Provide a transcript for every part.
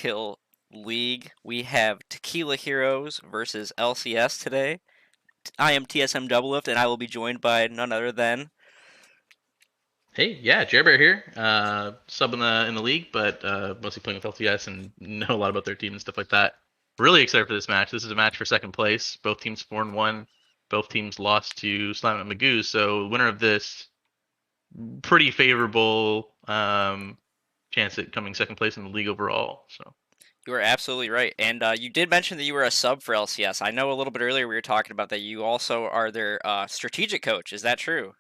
Pentakill League. We have Tequila Heroes versus LCS today. I am TSM Doublelift, and I will be joined by none other than. Hey, yeah, Jerbear here. Sub in the league, but mostly playing with LTS and know a lot about their team and stuff like that. Really excited for this match. This is a match for second place. Both teams 4-1. Both teams lost to Slime at Magoo, so winner of this, pretty favorable chance at coming second place in the league overall. So You are absolutely right. And you did mention that you were a sub for LCS. I know a little bit earlier we were talking about that you also are their strategic coach. Is that true?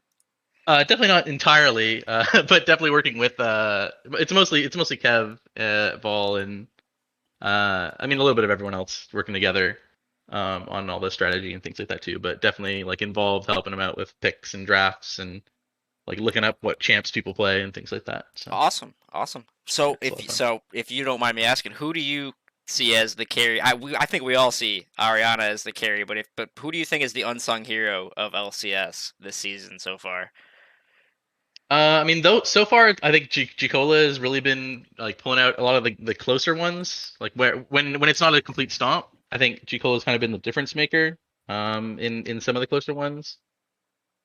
definitely not entirely, but definitely working with. It's mostly Kev, Vol, and I mean, a little bit of everyone else working together on all the strategy and things like that too. But definitely like involved helping them out with picks and drafts and like looking up what champs people play and things like that. So Awesome, awesome. yeah, So it's a lot if of fun. so, if you don't mind me asking, who do you see as the carry? I think we all see Ariana as the carry, but who do you think is the unsung hero of LCS this season so far? I mean, though so far, I think Gicola has really been like pulling out a lot of the closer ones, like where when it's not a complete stomp. I think Gicola has kind of been the difference maker in some of the closer ones.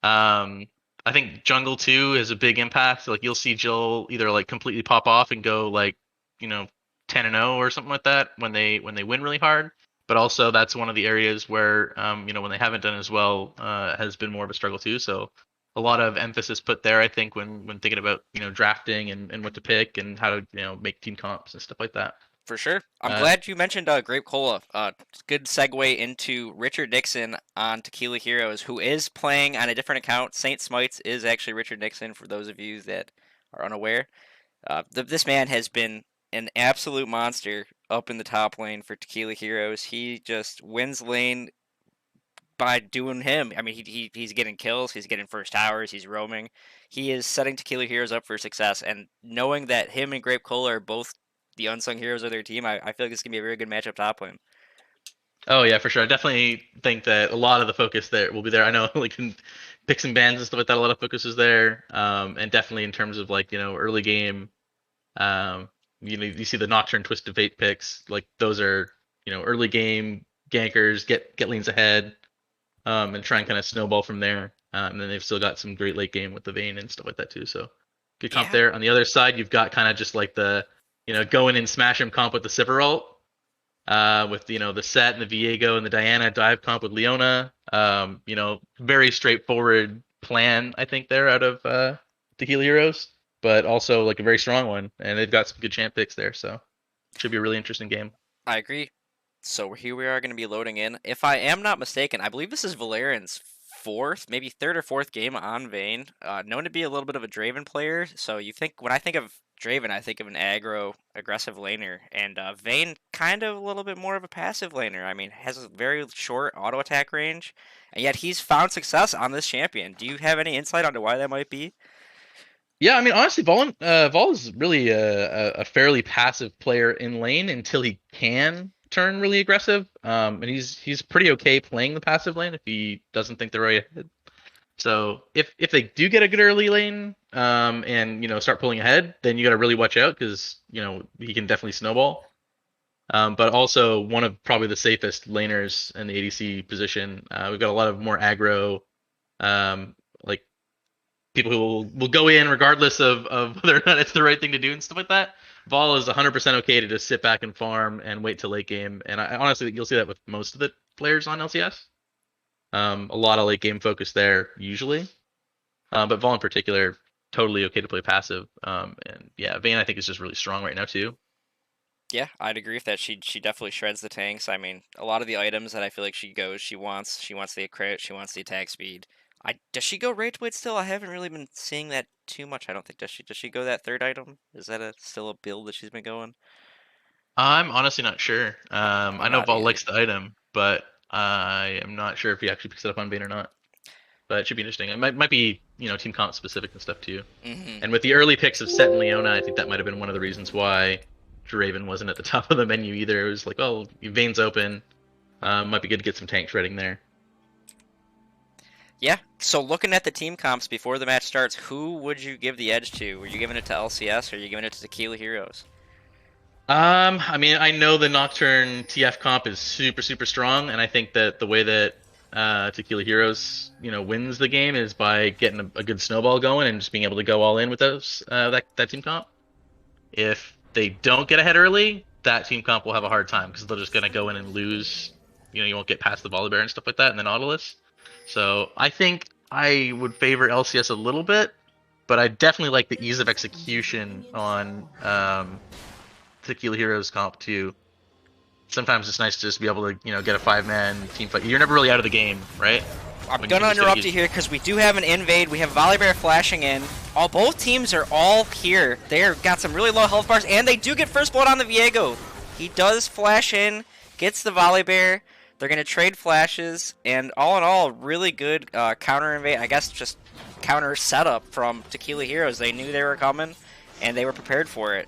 Um, I think Jungle 2 is a big impact. Like you'll see Jill either like completely pop off and go like, you know, 10-0 or something like that when they win really hard. But also that's one of the areas where when they haven't done as well, has been more of a struggle too. So a lot of emphasis put there, I think, when thinking about, drafting and what to pick and how to, make team comps and stuff like that. For sure. I'm Uh, glad you mentioned Grape Cola. Good segue into Richard Nixon on Tequila Heroes, who is playing on a different account. Saint Smites is actually Richard Nixon, for those of you that are unaware. This man has been an absolute monster up in the top lane for Tequila Heroes. He just wins lane by doing him. I mean, he's getting kills, he's getting first towers, he's roaming. He is setting Tequila Heroes up for success, and knowing that him and Grape Cola are both the unsung heroes of their team, I feel like this can be a very good matchup top lane. Oh yeah, for sure. I definitely think that a lot of the focus there will be there. I know like in picks and bans and stuff like that, a lot of focus is there. And definitely in terms of like, early game, um, you see the Nocturne Twisted Fate picks, like those are, early game gankers, get lanes ahead, and try and kind of snowball from there. And then they've still got some great late game with the Vayne and stuff like that too. So good comp Yeah, there. On the other side, you've got kind of just like the, go in and smash him comp with the Sivir ult, with the Set and the Viego and the Diana dive comp with Leona. Very straightforward plan I think there out of Tequila Heroes, but also like a very strong one, and they've got some good champ picks there, so should be a really interesting game. I agree. So here we are going to be loading in. If I am not mistaken, I believe this is Valerian's fourth, maybe third or fourth game on Vayne. Known to be a little bit of a Draven player. So when I think of Draven, I think of an aggro, aggressive laner, and Vayne kind of a little bit more of a passive laner. I mean, has a very short auto attack range, and yet he's found success on this champion. Do you have any insight onto why that might be? Yeah, I mean honestly, Vol is really a fairly passive player in lane until he can turn really aggressive. And he's pretty okay playing the passive lane if he doesn't think they're right ahead. So if they do get a good early lane, and start pulling ahead, then you got to really watch out because he can definitely snowball. But also one of probably the safest laners in the ADC position. We've got a lot of more aggro, like people who will go in regardless of whether or not it's the right thing to do and stuff like that. Vol is 100% okay to just sit back and farm and wait till late game. And I honestly, you'll see that with most of the players on LCS. A lot of late game focus there usually. But Vol in particular, totally okay to play passive. And yeah, Vayne I think is just really strong right now too. Yeah, I'd agree with that. She definitely shreds the tanks. I mean, a lot of the items that I feel like she wants the crit, she wants the attack speed. Does she go Rage Blade still? I haven't really been seeing that too much. I don't think does she go that third item? Is that still a build that she's been going? I'm honestly not sure. I I'm know not Vol either. likes the item, but I am not sure if he actually picks it up on Vayne or not. But it should be interesting. It might be team comp specific and stuff too. Hmm. And with the early picks of Set and Leona, I think that might have been one of the reasons why Draven wasn't at the top of the menu either. It was like, oh, Vayne's open. Might be good to get some tank shredding there. Yeah. So looking at the team comps before the match starts, who would you give the edge to? Were you giving it to LCS or are you giving it to Tequila Heroes? I mean, I know the Nocturne TF comp is super, super strong, and I think that the way that Tequila Heroes, wins the game is by getting a good snowball going and just being able to go all in with those that team comp. If they don't get ahead early, that team comp will have a hard time because they're just gonna go in and lose. You won't get past the Volibear and stuff like that, and then Nautilus. So I think I would favor LCS a little bit, but I definitely like the ease of execution on Tequila Heroes comp too. Sometimes it's nice to just be able to, get a 5-man team fight. You're never really out of the game, right? I'm gonna interrupt you here because we do have an invade. We have Volibear flashing in. Both teams are all here. They've got some really low health bars, and they do get first blood on the Viego. He does flash in, gets the Volibear. They're gonna trade flashes, and all in all, really good counter invade. I guess just counter setup from Tequila Heroes. They knew they were coming, and they were prepared for it.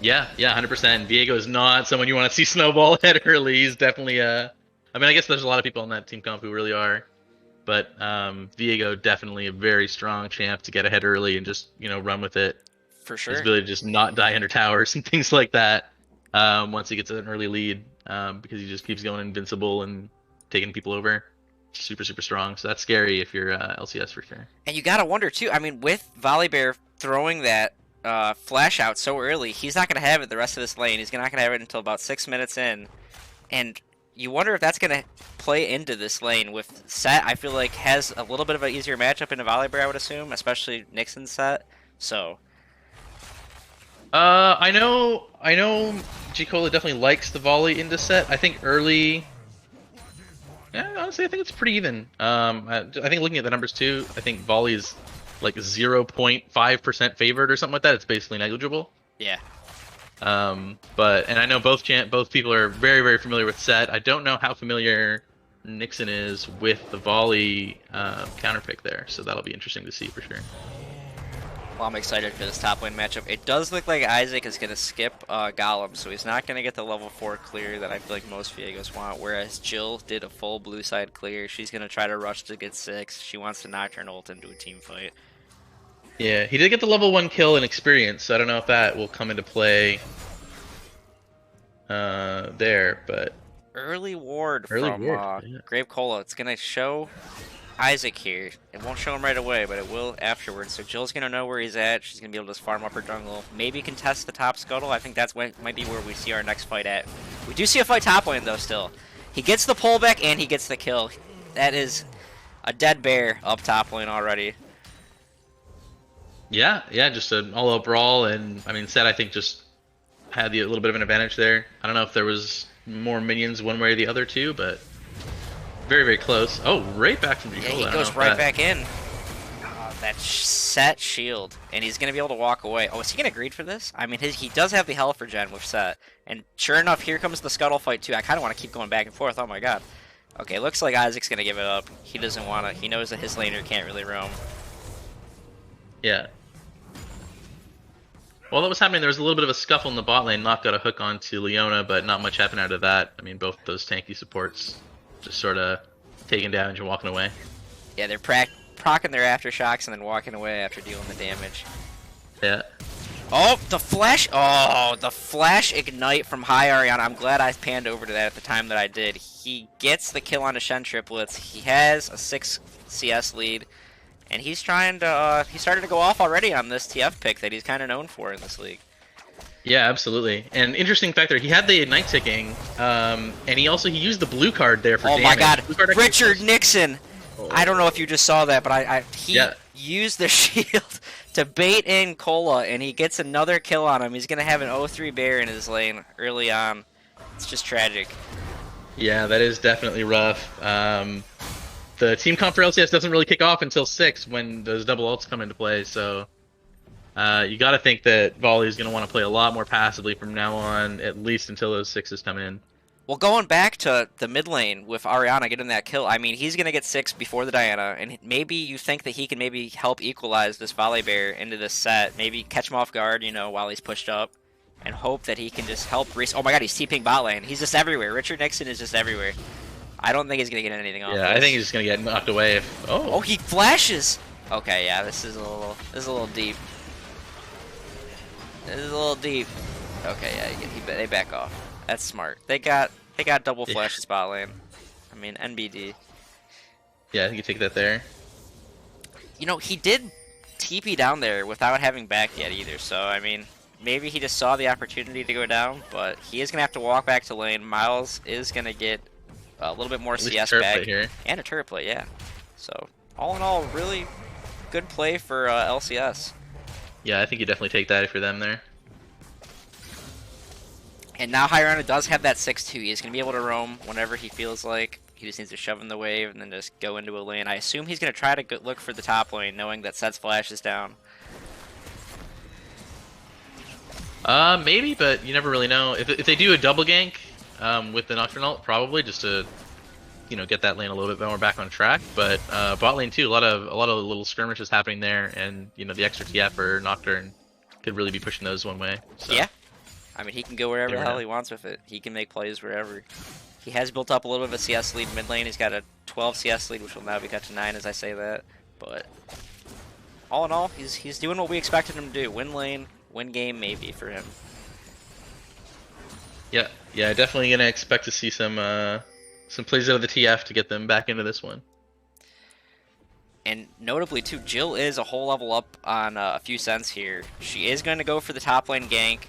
Yeah, 100%. Viego is not someone you want to see snowball ahead early. He's definitely I mean, I guess there's a lot of people on that team comp who really are, but Viego definitely a very strong champ to get ahead early and just run with it. For sure. His ability to just not die under towers and things like that. Once he gets an early lead, because he just keeps going invincible and taking people over. Super, super strong. So that's scary if you're LCS for sure. And you gotta wonder too. I mean, with Volibear throwing that flash out so early, he's not gonna have it the rest of this lane. He's not gonna have it until about 6 minutes in, and you wonder if that's gonna play into this lane with Set. I feel like has a little bit of an easier matchup in a Volibear, I would assume, especially Nixon's Set. So. I know G-Cola definitely likes the volley into Set. I think early. Yeah, honestly, I think it's pretty even. I think looking at the numbers too, I think volley is like 0.5% favored or something like that. It's basically negligible. Yeah. But I know both people are very, very familiar with Set. I don't know how familiar Nixon is with the volley counter pick there, so that'll be interesting to see for sure. Well, I'm excited for this top lane matchup. It does look like Isaac is going to skip Golem, so he's not going to get the level 4 clear that I feel like most Viegos want, whereas Jill did a full blue side clear. She's going to try to rush to get 6. She wants to Nocturne ult into a team fight. Yeah, he did get the level 1 kill in experience, so I don't know if that will come into play there, but... Early ward from yeah. Grape Cola. It's going to show Isaac here. It won't show him right away, but it will afterwards. So Jill's going to know where he's at. She's going to be able to just farm up her jungle. Maybe contest the top scuttle. I think that's might be where we see our next fight at. We do see a fight top lane, though, still. He gets the pullback, and he gets the kill. That is a dead bear up top lane already. Yeah, just an all-out brawl, and I mean, Set I think just had a little bit of an advantage there. I don't know if there was more minions one way or the other too, but very, very close. Oh, right back from G-Cola. Yeah, he goes right back in. That Set shield, and he's going to be able to walk away. Oh, is he going to greed for this? I mean, he does have the health regen with Set, and sure enough, here comes the scuttle fight too. I kind of want to keep going back and forth. Oh my god. Okay, looks like Isaac's going to give it up. He doesn't want to. He knows that his laner can't really roam. Yeah. While that was happening, there was a little bit of a scuffle in the bot lane. Knock got a hook onto Leona, but not much happened out of that. I mean, both those tanky supports just sort of taking damage and walking away. Yeah, they're procking their aftershocks and then walking away after dealing the damage. Yeah. Oh, the flash! Oh, the flash ignite from High Ariana. I'm glad I panned over to that at the time that I did. He gets the kill on the Shen triplets. He has a 6 CS lead. And he's trying to, he started to go off already on this TF pick that he's kind of known for in this league. Yeah, absolutely. And interesting fact there, he had the Ignite ticking, and he used the blue card there for damage. Oh my god, Richard Nixon! Oh. I don't know if you just saw that, but he used the shield to bait in Cola, and he gets another kill on him. He's going to have an 0-3 bear in his lane early on. It's just tragic. Yeah, that is definitely rough. The team comp for LCS doesn't really kick off until 6 when those double ults come into play, so you got to think that Volley is going to want to play a lot more passively from now on, at least until those 6s come in. Well, going back to the mid lane with Ariana getting that kill, I mean, he's going to get 6 before the Diana, and maybe you think that he can maybe help equalize this Volibear into this set, maybe catch him off guard, while he's pushed up, and hope that he can just help Oh my god, he's TPing bot lane. He's just everywhere. Richard Nixon is just everywhere. I don't think he's going to get anything off. Yeah, I think he's just going to get knocked away if... Oh, he flashes! Okay, yeah, this is a little deep. This is a little deep. Okay, yeah, they back off. That's smart. They got double Yeah, flash the spot lane. I mean, NBD. yeah, you take that there. You know, he did TP down there without having back yet either, so I mean, maybe he just saw the opportunity to go down, but he is going to have to walk back to lane. Miles is going to get a little bit more At least CS turret play back, here. and a turret play, yeah. So, all in all, really good play for LCS. Yeah, I think you definitely take that if you're them there. And now Hyrana does have that 6-2. He's going to be able to roam whenever he feels like. He just needs to shove in the wave and then just go into a lane. I assume he's going to try to look for the top lane, knowing that Set's flash is down. Maybe, but you never really know. If they do a double gank with the Nocturnal, probably just to get that lane a little bit more back on track. But bot lane too, a lot of little skirmishes happening there, and the extra TF or Nocturne could really be pushing those one way. So. Yeah. I mean, he can go wherever the Never hell know. he wants with it. He can make plays wherever. He has built up a little bit of a CS lead mid lane. He's got a 12 CS lead, which will now be cut to 9 as I say that. But all in all, he's doing what we expected him to do. Win lane, win game maybe for him. Yeah, definitely gonna expect to see some plays out of the TF to get them back into this one. And notably too, Jill is a whole level up on a few cents here. She is going to go for the top lane gank.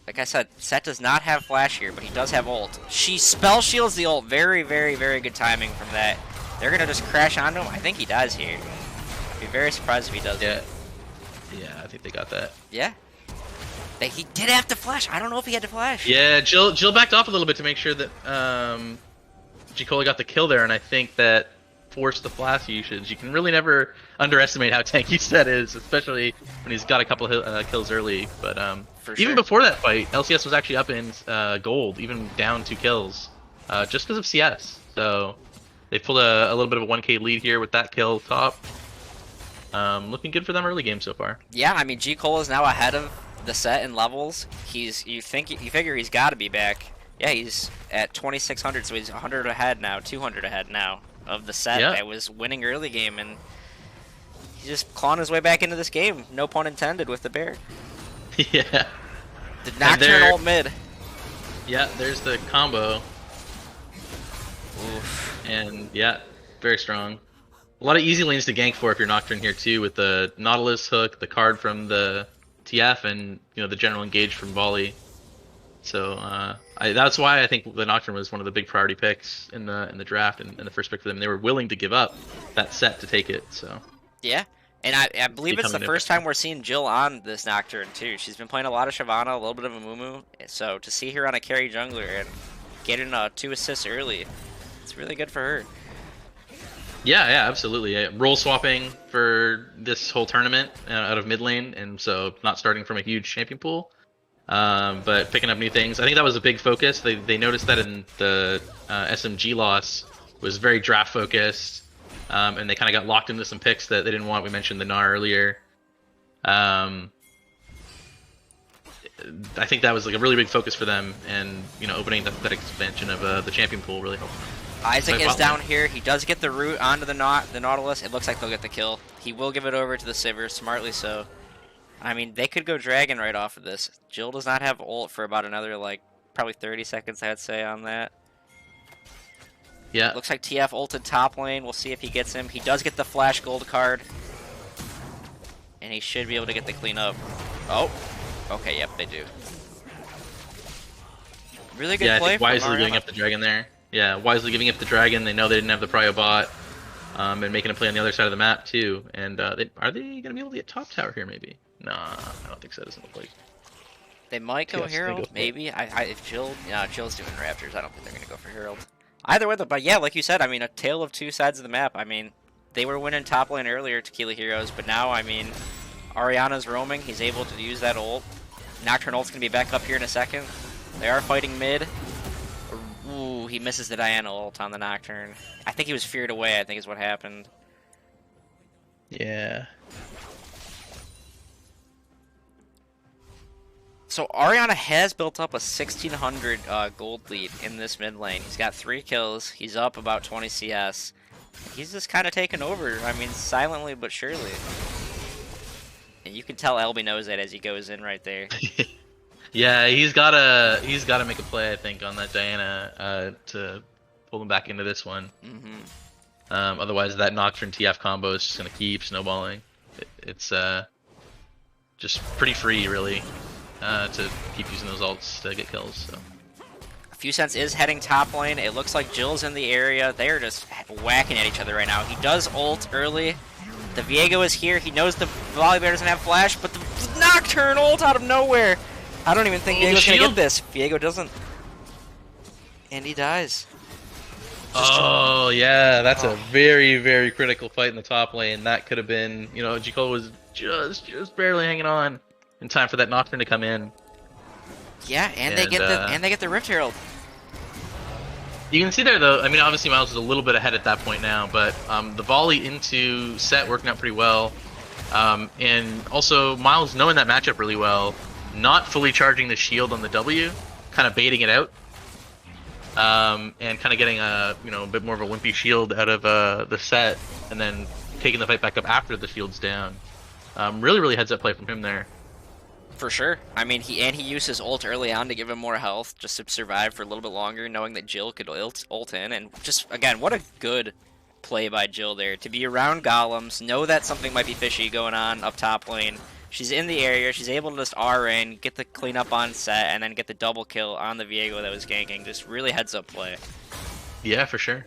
Like I said, Set does not have flash here, but he does have ult. She spell shields the ult. Very, very, very good timing from that. They're going to just crash onto him. I think he dies here. I'd be very surprised if he doesn't. Yeah, I think they got that. Yeah. He did have to flash. I don't know if he had to flash. Yeah, Jill backed off a little bit to make sure that Jicola got the kill there, and I think that forced the flash usage. You can really never underestimate how tanky Set is, especially when he's got a couple of kills early. But even before that fight, LCS was actually up in gold, even down 2 kills, just because of CS. So they pulled a little bit of a 1K lead here with that kill top. Looking good for them early game so far. Yeah, I mean, G. Cole is now ahead of the Set in levels. You figure he's got to be back. Yeah, he's at 2600, so he's 100 ahead now, 200 ahead now of the Set that was winning early game, and he's just clawing his way back into this game. No pun intended with the bear. Yeah. Did not turn ult mid. Yeah, there's the combo. Oof. And yeah, very strong. A lot of easy lanes to gank for if you're Nocturne here too, with the Nautilus hook, the card from the TF, and the general engage from Volley. So that's why I think the Nocturne was one of the big priority picks in the draft and the first pick for them. They were willing to give up that set to take it. So yeah, and I believe it's the first time we're seeing Jill on this Nocturne too. She's been playing a lot of Shyvana, a little bit of a Mumu. So to see her on a carry jungler and getting 2 assists early, it's really good for her. Yeah, absolutely. Role swapping for this whole tournament out of mid lane, and so not starting from a huge champion pool, but picking up new things. I think that was a big focus. They noticed that in the SMG loss was very draft focused, and they kind of got locked into some picks that they didn't want. We mentioned the Gnar earlier. I think that was like a really big focus for them, and opening that expansion of the champion pool really helped. Isaac is down here. He does get the root onto the Nautilus. It looks like they'll get the kill. He will give it over to the Sivir, smartly so. I mean, they could go Dragon right off of this. Jill does not have ult for about another, probably 30 seconds, I'd say, on that. Yeah. Looks like TF ulted top lane. We'll see if he gets him. He does get the flash gold card. And he should be able to get the cleanup. Oh. Okay, yep, they do. Really good play from wisely Mariana. giving up the Dragon there. Yeah, wisely giving up the Dragon. They know they didn't have the Prio bot, and making a play on the other side of the map too. And are they going to be able to get top tower here? Maybe. Nah, I don't think so. It doesn't look like. They might go Herald, maybe. If Jill's doing Raptors, I don't think they're going to go for Herald. Either way, but yeah, like you said, I mean, a tale of 2 sides of the map. I mean, they were winning top lane earlier, Tequila Heroes, but now, I mean, Ariana's roaming. He's able to use that ult. Nocturne ult's going to be back up here in a second. They are fighting mid. Ooh, he misses the Diana ult on the Nocturne. I think he was feared away, I think is what happened. Yeah. So Ariana has built up a 1600 gold lead in this mid lane. He's got 3 kills. He's up about 20 CS. He's just kind of taken over. I mean, silently but surely. And you can tell Elby knows that as he goes in right there. Yeah, he's gotta make a play, I think, on that Diana to pull him back into this one. Mm-hmm. Otherwise, that Nocturne TF combo is just gonna keep snowballing. It's just pretty free, really, to keep using those ults to get kills. So. Few Cents is heading top lane. It looks like Jill's in the area. They are just whacking at each other right now. He does ult early. The Viego is here. He knows the Volibear doesn't have flash, but the Nocturne ult out of nowhere. I don't even think Viego's gonna get this. Viego doesn't. And he dies. Oh, yeah, that's a very, very critical fight in the top lane. That could have been, you know, Jikola was just barely hanging on in time for that Nocturne to come in. Yeah, and they get the Rift Herald. You can see there, though, I mean, obviously Miles is a little bit ahead at that point now, but the volley into set working out pretty well. And also, Miles knowing that matchup really well, not fully charging the shield on the W, kind of baiting it out. And kind of getting a bit more of a wimpy shield out of the set, and then taking the fight back up after the shield's down. Really heads up play from him there. For sure. I mean, he used his ult early on to give him more health, just to survive for a little bit longer, knowing that Jill could ult in. And just, again, what a good play by Jill there. To be around golems, know that something might be fishy going on up top lane. She's in the area, she's able to just R in, get the cleanup on set, and then get the double kill on the Viego that was ganking. Just really heads up play. Yeah, for sure.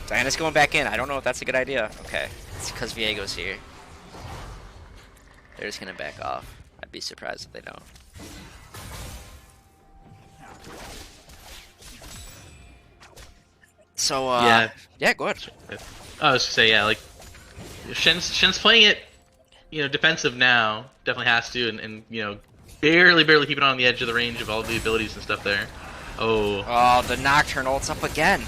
Diana's going back in. I don't know if that's a good idea. Okay. It's because Viego's here. They're just going to back off. I'd be surprised if they don't. So, yeah, go ahead. I was gonna say, yeah, like, Shen's playing it, defensive now. Definitely has to, and barely keeping on the edge of the range of all the abilities and stuff there. Oh, the Nocturne ult's up again.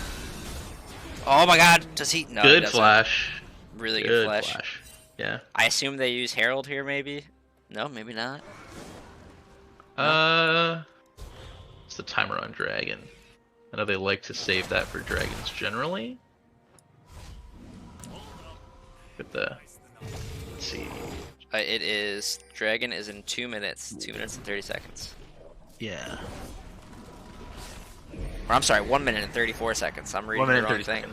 Oh my god, does he? No, good he flash. Really good flash. Yeah. I assume they use Herald here, maybe? No, maybe not. What's the timer on Dragon? I know they like to save that for dragons generally. Let's see. It is, Dragon is in 2 minutes. 2 minutes and 30 seconds. Yeah. Or I'm sorry, 1 minute and 34 seconds. I'm reading the wrong thing.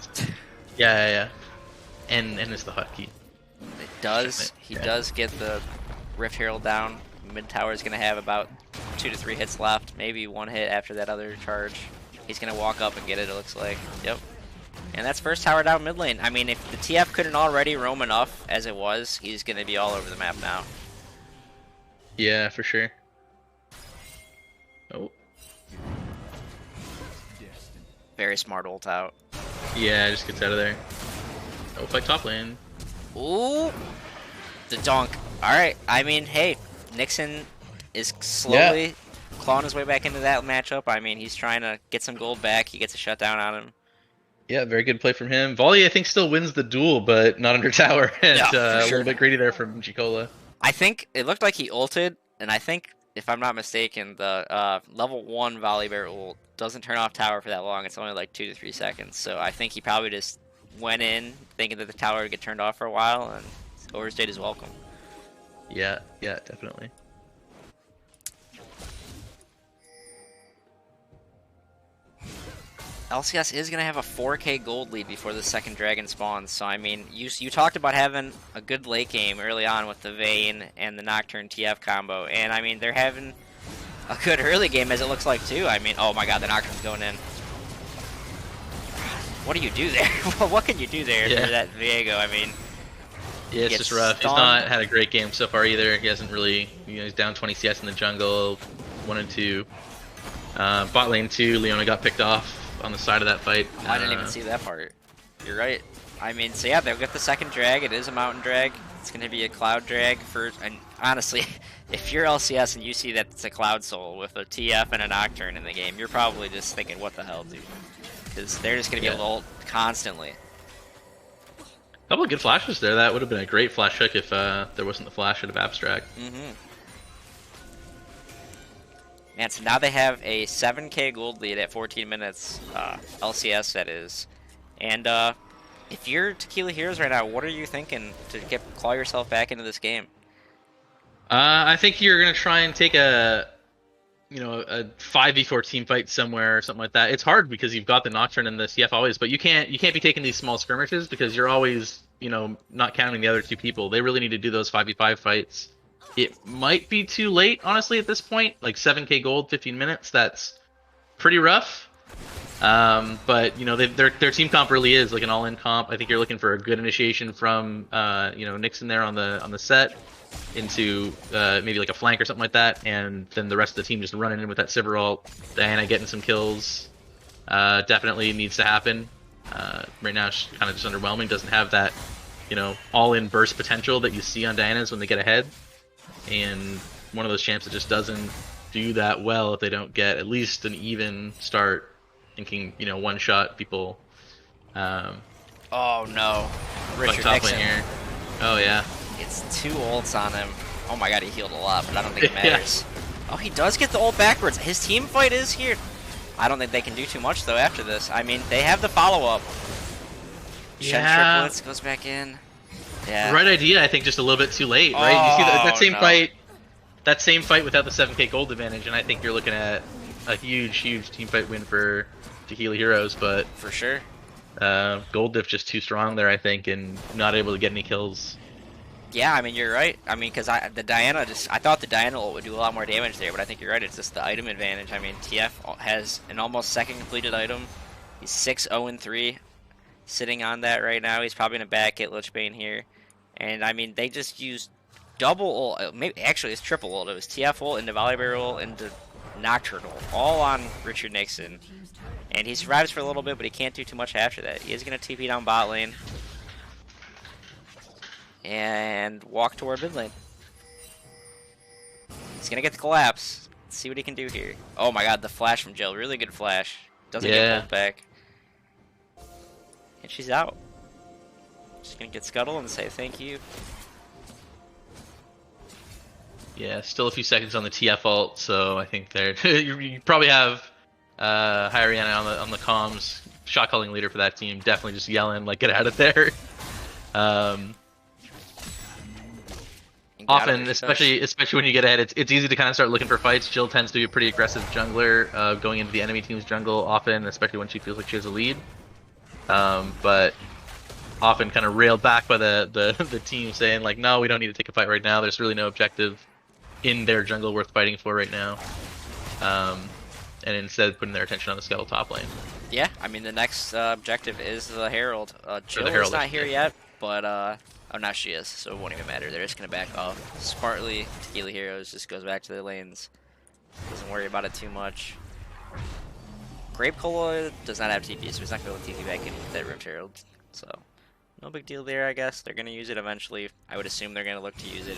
Yeah. And it's the hotkey. He does get the Rift Herald down. Mid tower is going to have about 2 to 3 hits left. Maybe 1 hit after that other charge. He's going to walk up and get it looks like. Yep. And that's first tower down mid lane. I mean, if the TF couldn't already roam enough as it was, he's going to be all over the map now. Yeah, for sure. Oh. Very smart ult out. Yeah, just gets out of there. Oh, fight top lane. Ooh. The dunk. Alright, I mean, hey, Nixon is slowly clawing his way back into that matchup. I mean, he's trying to get some gold back. He gets a shutdown on him. Yeah, very good play from him. Volley, I think, still wins the duel, but not under tower. And yeah, a little bit greedy there from Jikola. I think it looked like he ulted, and I think, if I'm not mistaken, the level 1 Volibear ult doesn't turn off tower for that long. It's only like 2 to 3 seconds. So I think he probably just went in thinking that the tower would get turned off for a while, and overstayed his welcome. Yeah, definitely. LCS is going to have a 4k gold lead before the second dragon spawns, so I mean, you talked about having a good late game early on with the Vayne and the Nocturne TF combo, and I mean, they're having a good early game as it looks like too. I mean, oh my god, the Nocturne's going in. What do you do there? What can you do there for that Viego? I mean, yeah, it's just rough. He's not had a great game so far either. He hasn't really, he's down 20 CS in the jungle, 1 and 2. Bot lane 2, Leona got picked off on the side of that fight. I didn't even see that part. You're right. I mean, so yeah, they'll get the second drag. It is a mountain drag. It's going to be a cloud drag for, and honestly, if you're LCS and you see that it's a cloud soul with a TF and a Nocturne in the game, you're probably just thinking, what the hell, dude? Because they're just going to be ult constantly. A couple of good flashes there. That would have been a great flash hook if there wasn't the flash out of Abstract. Man, so now they have a 7k gold lead at 14 minutes, LCS that is. And if you're Tequila Heroes right now, what are you thinking to claw yourself back into this game? I think you're going to try and take a a 5v4 team fight somewhere or something like that. It's hard because you've got the Nocturne and the CF always, but you can't be taking these small skirmishes because you're always, not counting the other two people. They really need to do those 5v5 fights. It might be too late, honestly, at this point. Like 7k gold, 15 minutes. That's pretty rough. But their team comp really is like an all-in comp. I think you're looking for a good initiation from Nixon there on the set into maybe like a flank or something like that, and then the rest of the team just running in with that Sivir ult. Diana getting some kills definitely needs to happen. Right now she's kind of just underwhelming. Doesn't have that all-in burst potential that you see on Diana's when they get ahead, and one of those champs that just doesn't do that well if they don't get at least an even start. Thinking, one shot people. Oh no, Richard top Nixon. lane here. Oh yeah. It's 2 ults on him. Oh my god, he healed a lot, but I don't think it matters. Yeah. Oh, he does get the ult backwards. His team fight is here. I don't think they can do too much though after this. I mean, they have the follow-up. Yeah. Triplets goes back in. Yeah. Right idea. I think just a little bit too late, right? Oh, you see that same no. fight. That same fight without the 7k gold advantage, and I think you're looking at a huge team fight win for Tequila Heroes, but for sure, gold diff just too strong there, I think, and not able to get any kills. Yeah, I mean you're right. I mean, because I thought the Diana ult would do a lot more damage there, but I think you're right. It's just the item advantage. I mean, TF has an almost second completed item. He's 6-0-3, sitting on that right now. He's probably gonna back at Lichbane here, and I mean they just used double ult. Maybe actually it's triple ult. It was TF ult into Volibear ult into Nocturnal, all on Richard Nixon, and he survives for a little bit, but he can't do too much after that. He is going to TP down bot lane and walk toward mid lane. He's going to get the collapse. Let's see what he can do here. Oh my god, the flash from Jill, really good flash. Doesn't get pulled back. And she's out. She's going to get Scuttle and say thank you. Yeah, still a few seconds on the TF ult, so I think there you probably have Hyriana on the comms, shot calling leader for that team, definitely just yelling like get out of there. Often, especially when you get ahead, it's easy to kind of start looking for fights. Jill tends to be a pretty aggressive jungler, going into the enemy team's jungle often, especially when she feels like she has a lead. But often kind of railed back by the team saying like, no, we don't need to take a fight right now. There's really no objective in their jungle worth fighting for right now, and instead putting their attention on the Scuttle top lane. Yeah, I mean the next objective is the Herald. Jill is not here yet, but oh, now she is, so it won't even matter. They're just gonna back off. Smartly, Tequila Heroes just goes back to their lanes. Doesn't worry about it too much. Grape Cola does not have TP, so he's not going to TP back in with that Rift Herald. So no big deal there, I guess. They're gonna use it eventually. I would assume they're gonna look to use it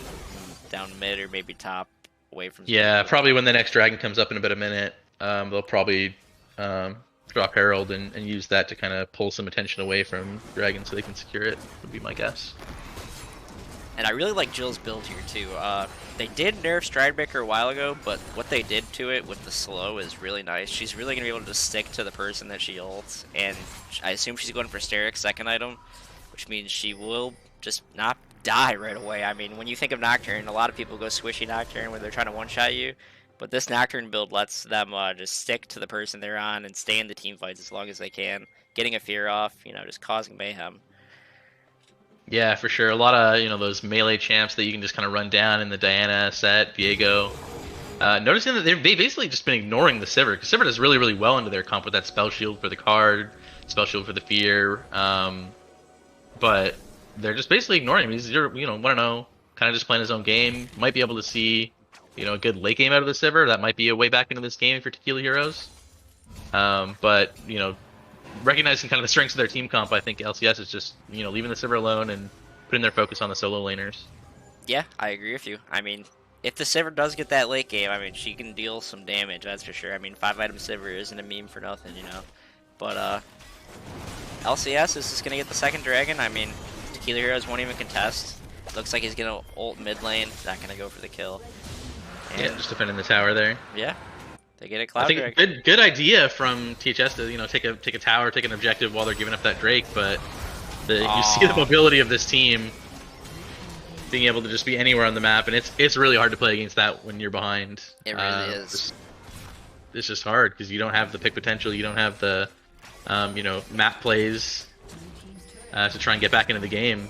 down mid or maybe top, away from. Yeah, probably when the next dragon comes up in about a minute, they'll probably drop Herald and use that to kind of pull some attention away from dragon so they can secure it, would be my guess. And I really like Jill's build here too. They did nerf Stridebreaker a while ago, but what they did to it with the slow is really nice. She's really going to be able to stick to the person that she ults, and I assume she's going for Steric's second item, which means she will just not die right away. I mean, when you think of Nocturne, a lot of people go squishy Nocturne when they're trying to one-shot you, but this Nocturne build lets them just stick to the person they're on and stay in the team fights as long as they can, getting a fear off, just causing mayhem. Yeah, for sure. A lot of, those melee champs that you can just kind of run down in the Diana set, Viego. Noticing that they've basically just been ignoring the Sivir, because Sivir does really, really well into their comp with that spell shield for the card, spell shield for the fear, but they're just basically ignoring him. He's, 1-0, kind of just playing his own game. Might be able to see, a good late game out of the Sivir. That might be a way back into this game for Tequila Heroes. But, recognizing kind of the strengths of their team comp, I think LCS is just, leaving the Sivir alone and putting their focus on the solo laners. Yeah, I agree with you. I mean, if the Sivir does get that late game, I mean, she can deal some damage, that's for sure. I mean, 5-item Sivir isn't a meme for nothing, But, LCS is just going to get the second dragon. I mean, Tequila Heroes won't even contest. Looks like he's going to ult mid lane. Not going to go for the kill. And yeah, just defending the tower there. Yeah. They get a Cloud I think Dragon. good idea from THS to take a tower, take an objective while they're giving up that Drake, but you see the mobility of this team being able to just be anywhere on the map, and it's really hard to play against that when you're behind. It really is. just hard because you don't have the pick potential, you don't have the map plays to try and get back into the game.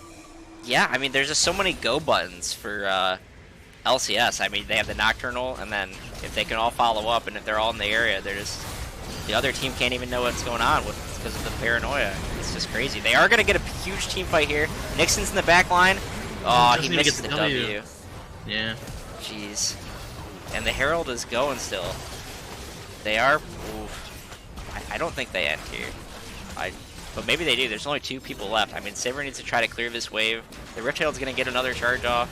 Yeah, I mean, there's just so many go buttons for LCS. I mean, they have the Nocturnal, and then if they can all follow up, and if they're all in the area, they're just the other team can't even know what's going on because of the paranoia. It's just crazy. They are gonna get a huge team fight here. Nixon's in the back line. Oh, he misses the W. Yeah. Jeez. And the Herald is going still. They are. Oof. I don't think they end here. But maybe they do. There's only 2 people left. I mean, Sivir needs to try to clear this wave. The Rift Herald's gonna get another charge off.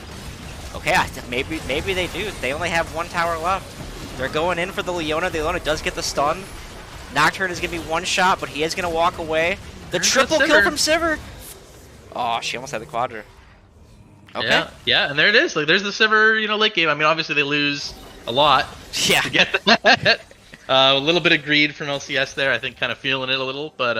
Okay, maybe they do. They only have 1 tower left. They're going in for the Leona. The Leona does get the stun. Nocturne is gonna be 1 shot, but he is gonna walk away. The triple kill from Sivir. Oh, she almost had the quadra. Okay. Yeah, and there it is. Like, there's the Sivir, late game. I mean, obviously they lose a lot. Yeah. To get that. A little bit of greed from LCS there. I think kind of feeling it a little, but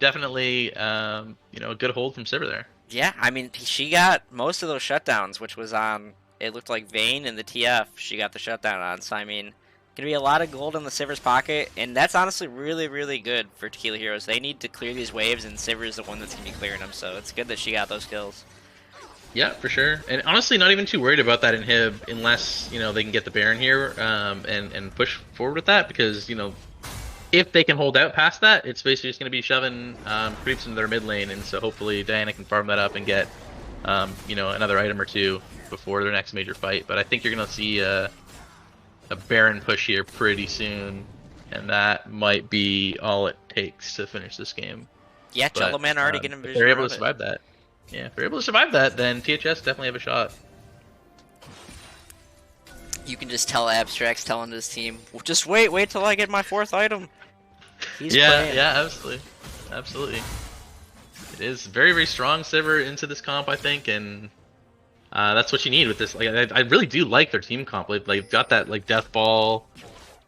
definitely a good hold from Sivir there. Yeah, I mean, she got most of those shutdowns, which was on, it looked like Vayne and the TF she got the shutdown on. So, I mean, going to be a lot of gold in the Sivir's pocket, and that's honestly really, really good for Tequila Heroes. They need to clear these waves, and Sivir is the one that's going to be clearing them, so it's good that she got those kills. Yeah, for sure. And honestly, not even too worried about that inhib unless, they can get the Baron here and push forward with that, because, if they can hold out past that, it's basically just going to be shoving creeps into their mid lane, and so hopefully Diana can farm that up and get, another item or 2 before their next major fight. But I think you're going to see a Baron push here pretty soon, and that might be all it takes to finish this game. Yeah, Jello Man already getting vision. If they're able to survive that. Yeah, if they're able to survive that, then THS definitely have a shot. You can just tell Abstract's telling his team, well, just wait till I get my 4th item. He's playing. Yeah, absolutely. It is very, very strong Sivir into this comp, I think, and that's what you need with this. Like, I really do like their team comp. They've got that like death ball,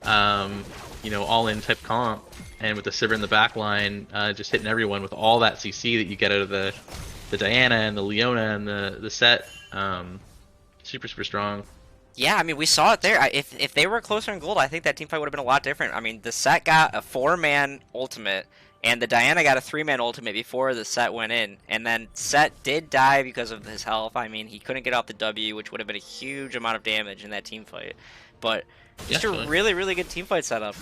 all in type comp, and with the Sivir in the back line, just hitting everyone with all that CC that you get out of the Diana and the Leona and the set. Super, super strong. Yeah, I mean, we saw it there. If they were closer in gold, I think that team fight would have been a lot different. I mean, the set got a 4-man ultimate, and the Diana got a 3-man ultimate before the set went in. And then Set did die because of his health. I mean, he couldn't get off the W, which would have been a huge amount of damage in that team fight. But just a really, really good team fight setup.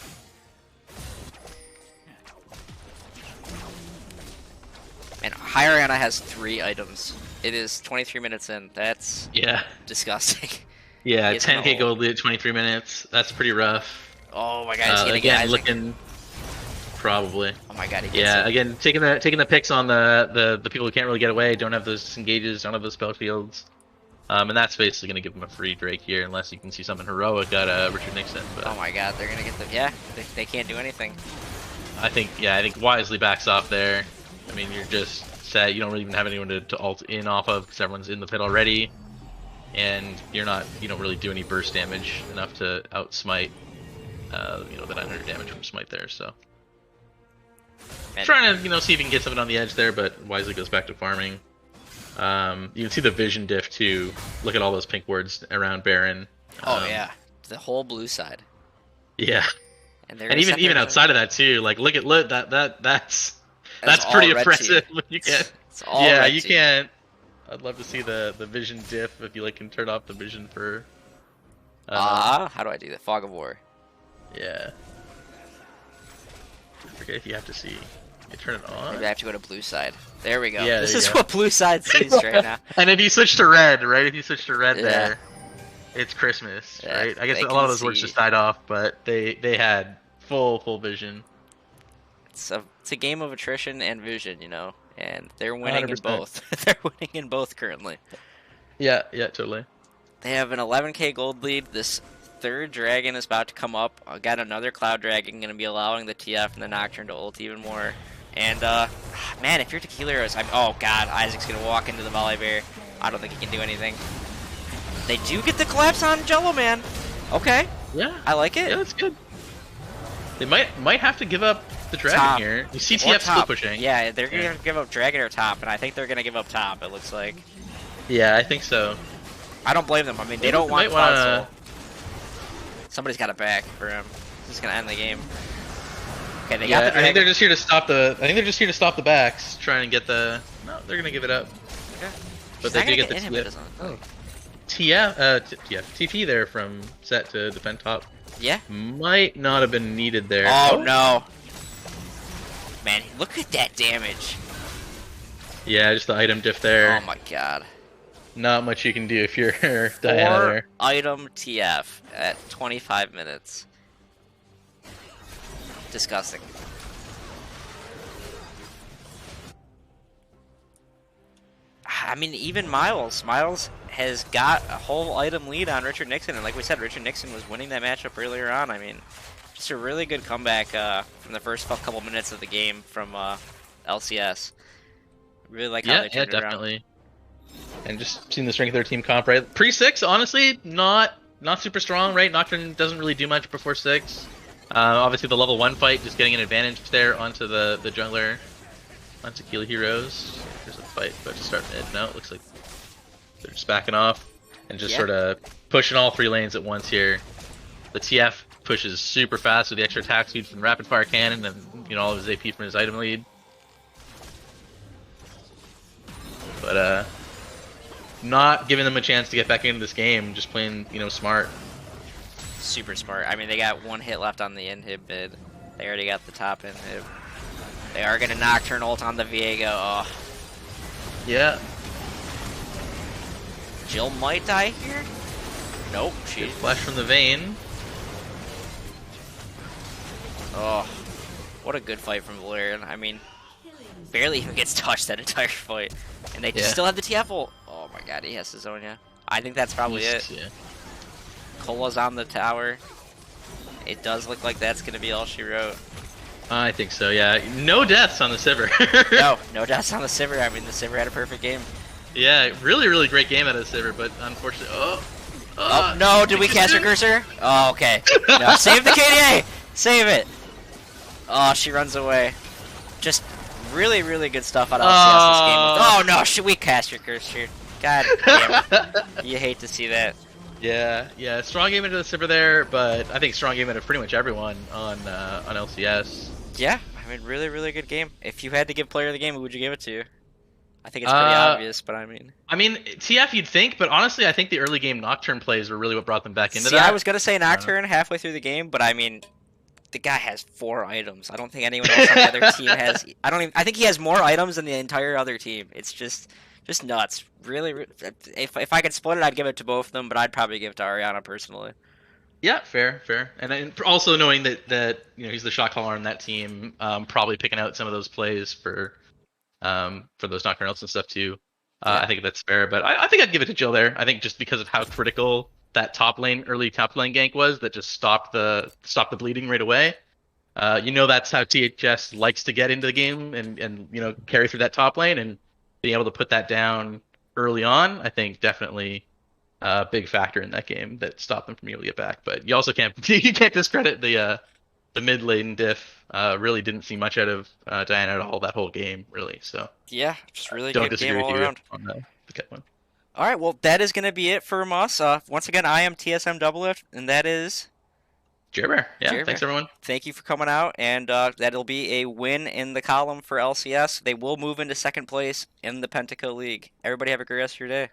And Hyriana has 3 items. It is 23 minutes in. That's disgusting. Yeah, 10k gold lead at 23 minutes. That's pretty rough. Oh my god, he's gonna again, get looking probably. Oh my god, he gets yeah, it. Again, taking the picks on the people who can't really get away, don't have those disengages, don't have those spell shields. And that's basically gonna give them a free Drake here, unless you can see something heroic at Richard Nixon. But oh my god, they're gonna get them. Yeah, they can't do anything. I think wisely backs off there. I mean, you're just set. You don't really even have anyone to ult in off of because everyone's in the pit already. And you don't really do any burst damage enough to outsmite, the 900 damage from smite there. So trying to see if you can get something on the edge there, but wisely goes back to farming. You can see the vision diff too. Look at all those pink words around Baron. Oh yeah, the whole blue side. Yeah, and even outside of that too. Like look that's pretty impressive. You can't. You can't. I'd love to see the vision diff if you can turn off the vision for. How do I do that? Fog of War. Yeah. I forget if you have to see. You turn it on. Maybe I have to go to blue side. There we go. Yeah, this is what blue side sees right now. And if you switch to red, right? If you switch to red there, it's Christmas, right? I guess a lot of those words just died off, but they had full vision. It's a game of attrition and vision, and they're winning 100%. In both. They're winning in both currently. Yeah, totally. They have an 11k gold lead. This 3rd dragon is about to come up. Got another cloud dragon, going to be allowing the TF and the Nocturne to ult even more. And man, if you're Tequila Heroes, oh god, Isaac's going to walk into the volley bear. I don't think he can do anything. They do get the collapse on Jello Man. Okay. Yeah. I like it. Yeah, that's good. They might have to give up the dragon top. here. The CTF's still pushing. Yeah, they're going to give up dragon or top, and I think they're going to give up top, it looks like. Yeah, I think so. I don't blame them. I mean, they don't want Cloud Soul. Somebody's got a back for him. This is gonna end the game. Okay, they got Yeah, the I think they're dragon. just here to stop the. I think they're just here to stop the backs, try and get the. No, they're gonna give it up. Okay. But He's they not do gonna get get the in him, it doesn't look like. TP there from set to defend top. Yeah. Might not have been needed there. Oh no. Man, look at that damage. Yeah, just the item diff there. Oh my god. Not much you can do if you're Diana 4 there. item TF at 25 minutes. Disgusting. I mean, even Miles has got a whole item lead on Richard Nixon, and like we said, Richard Nixon was winning that matchup earlier on. I mean, just a really good comeback from the first couple minutes of the game from LCS. Really like how they turned it around. Definitely. And just seeing the strength of their team comp, right? Pre-6, honestly, not super strong, right? Nocturne doesn't really do much before 6. Obviously, the level 1 fight, just getting an advantage there onto the jungler, onto Tequila Heroes. There's a fight, but to start mid. No, it looks like they're just backing off and just sort of pushing all 3 lanes at once here. The TF pushes super fast with the extra attack speed from the rapid fire cannon and all of his AP from his item lead. But not giving them a chance to get back into this game, just playing smart. Super smart. I mean, they got 1 hit left on the inhib mid. They already got the top inhib. They are gonna Nocturne ult on the Viego. Oh. Yeah. Jill might die here. Nope. She. Flash from the vein. Oh, what a good fight from Valerian. I mean, barely even gets touched that entire fight, and they still have the TF ult. Oh my god, he has his own. Yeah, I think that's probably it. Yeah. Cola's on the tower. It does look like that's gonna be all she wrote. I think so, yeah. No deaths on the Sivir. no deaths on the Sivir. I mean, the Sivir had a perfect game. Yeah, really great game out of the Sivir, but unfortunately, oh no! Did we cast her cursor? Oh, okay. No, save the KDA. Save it. Oh, she runs away. Just really good stuff out of LCS this game. Oh no! Should we cast your cursor? God damn it. You hate to see that. Yeah. Strong game into the Sivir there, but I think strong game into pretty much everyone on LCS. Yeah, I mean, really good game. If you had to give player of the game, who would you give it to? I think it's pretty obvious, but I mean, TF you'd think, but honestly, I think the early game Nocturne plays were really what brought them back into that. I was gonna say Nocturne halfway through the game, but I mean, the guy has 4 items. I don't think anyone else on the other team has. I think he has more items than the entire other team. It's just nuts. Really, if I could split it, I'd give it to both of them, but I'd probably give it to Ariana personally. Yeah, fair. And also knowing that he's the shot caller on that team, probably picking out some of those plays for those Nocturne ults and stuff too. I think that's fair, but I think I'd give it to Jill there. I think just because of how critical that early top lane gank was, that just stopped the bleeding right away. That's how THS likes to get into the game and carry through that top lane, and being able to put that down early on, I think definitely a big factor in that game that stopped them from being able to get back. But you also can't discredit the mid lane diff. Really didn't see much out of Diana at all that whole game, really. So yeah, just really don't good game all around. On the cut one. All right, well that is going to be it from us. Once again, I am TSM Doublelift, and that is Jerbear. Yeah, Jerbear. Thanks everyone. Thank you for coming out, and that'll be a win in the column for LCS. They will move into second place in the Pentakill League. Everybody have a great rest of your day.